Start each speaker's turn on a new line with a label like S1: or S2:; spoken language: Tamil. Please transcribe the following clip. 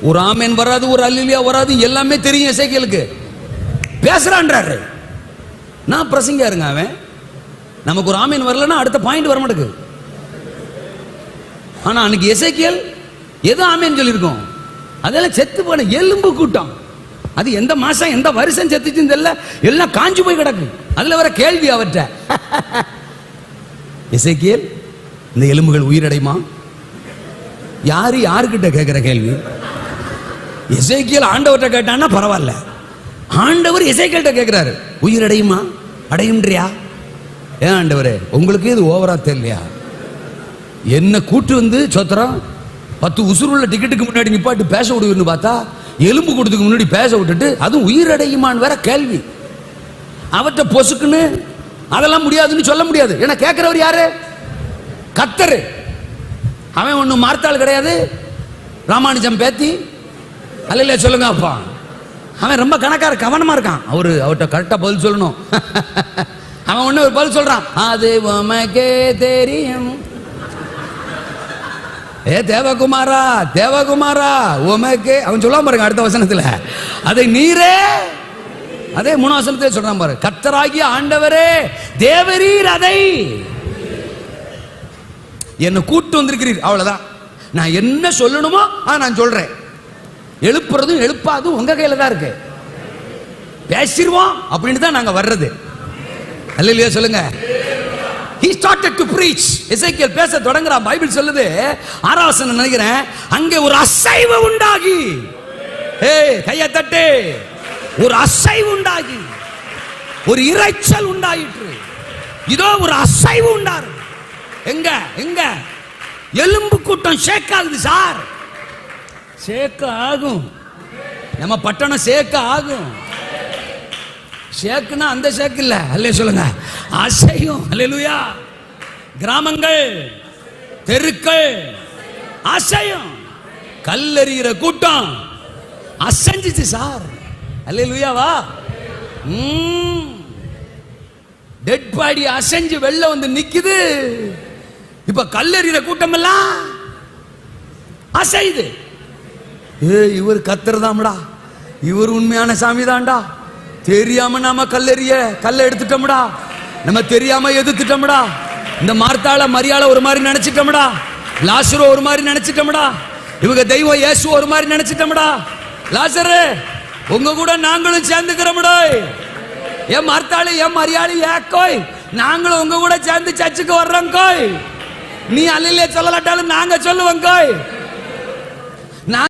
S1: ஒரு ஆமேன் வராது, ஒரு அல்லேலூயா வராது, எல்லாமே தெரியும் எசேக்கியேலுக்கு. பேசுறான்றாரு. நான் பிரசங்க இருங்க. அவன் நமக்கு ஒரு ஆமேன் வரலன்னா அடுத்த பாயிண்ட் வர மாட்டேங்குது. ஆனா அன்னைக்கு எசேக்கியேல் ஏதோ ஆமேன் சொல்லியிருக்கோம். அதெல்லாம் செத்து போன எலும்பு கூட்டம். அது எந்த மாசம் எந்த வருஷம் செத்துச்சுன்னு தெரியல, எல்லாம் காஞ்சு போய் கிடக்கு. அதுல வர கேள்வி அவற்ற, எசேக்கியேல் இந்த எலும்புகள் உயிரடையுமா? யாரு யாருக்கிட்ட கேட்கிற கேள்வி? எசேக்கியேல் ஆண்டவர்கிட்ட கேட்டான்னா பரவாயில்ல, ஆண்டவர் எசேக்கியேல்கிட்ட கேட்கிறாரு, உயிரடையுமா? அடையும்ன்றியா? ஏன் ஆண்டவரே உங்களுக்கு இது ஓவரா தெரியலையா? என்ன கூட்டு வந்து சோத்திரம் 10 உசுருள்ள டிக்கெட்டுக்கு முன்னாடி நிப்பாட்டு பேச விடுன்னு பார்த்தா எலும்பு கூட்டத்துக்கு முன்னாடி பேச விட்டுட்டு அதுவும் உயிரடையுமான்னு வேற கேள்வி. அவற்றை பொசுக்குன்னு அதெல்லாம் முடியாதுன்னு சொல்ல முடியாது. ஏன்னா கேட்கிறவர் யாரு? கர்த்தர். அவன் ஒன்னும் மார்த்தாள் கிடையாது, ராமானுஜம் பேத்தி அல்ல சொல்லுங்க அப்பா. அவன் ரொம்ப கணக்கார கவனமா இருக்கான். அவர்கிட்ட கரெக்டா பதில் சொல்லணும். அவன் ஒண்ணு ஒரு பதில் சொல்றான், அது உமக்கே தெரியும். ஏ தேவகுமாரா தேவகுமாரா உமக்கே, அவன் சொல்லாம பாருங்க அடுத்த வசனத்துல, அதை நீரே, அதே 3 வசனத்துல சொல்றான் பாரு, கர்த்தராகிய ஆண்டவரே தேவரீர் அதை என்ன கூட்டு வந்திருக்கிறீர். அவ்வளவுதான். நான் என்ன சொல்லணுமோ நான் சொல்றேன். எழுப்புறதும் எழுப்பாதும் உங்க கையில தான் இருக்கு. பேசிடுவோம் அப்படின்னு தான் நாங்க வர்றது. அல்லேலூயா சொல்லுங்க. He started to preach. எசேக்கியேல் பேச தொடங்குறான். பைபிள் சொல்லுது 6ஆம் வசனம் நினைக்கிறேன், அங்கே ஒரு அசைவு உண்டாகி, கையை தட்டு, ஒரு அசைவு உண்டாகி, ஒரு இரைச்சல் உண்டாயிற்று. இதோ ஒரு அசைவு உண்டாரு. எங்க எங்க? எலும்பு கூட்டம் ஷேக் ஆகுது சார். ஷேக் ஆகும். நம்ம பட்டணம் ஷேக் ஆகும். ஷேக்குனா அந்த ஷேக் இல்ல, அல்லே சொல்லுங்க, அசையும். அல்லேலூயா. கிராமங்கள் தெருக்கள் அசையும். கல்லெறிகிற கூட்டம் அசைஞ்சிச்சு சார். அல்லேலூயாவா. டெட் பாடி அசைஞ்சு வெள்ள வந்து நிக்குது. இப்ப கல்லெறிகிற கூட்டம் எல்லாம் அசைது. இவர் கத்துறதாம்டா, இவர் உண்மையான சாமி தான்டா. தெரியாம நாம கல்ல எடுத்துட்டோம்டா, நம்ம தெரியாம எதிர்த்துட்டோம்டா. இந்த மார்த்தாள மரியாள ஒரு மாதிரி நினைச்சிட்டோம்டா, லாசரு ஒரு மாதிரி நினைச்சிட்டோம்டா, இவங்க தெய்வம் இயேசு ஒரு மாதிரி நினைச்சிட்டோம்டா. லாசரு உங்க கூட நாங்களும் சேர்ந்துக்கிறோம்டா. ஏன் மார்த்தாளு ஏன் மரியாளி ஏக்கோய், நாங்களும் உங்க கூட சேர்ந்து சர்ச்சுக்கு வர்றோம் கோய். நீ அல்லையிலே சொல்லலாட்டாலும் நாங்க சொல்லுவோம் கோய்.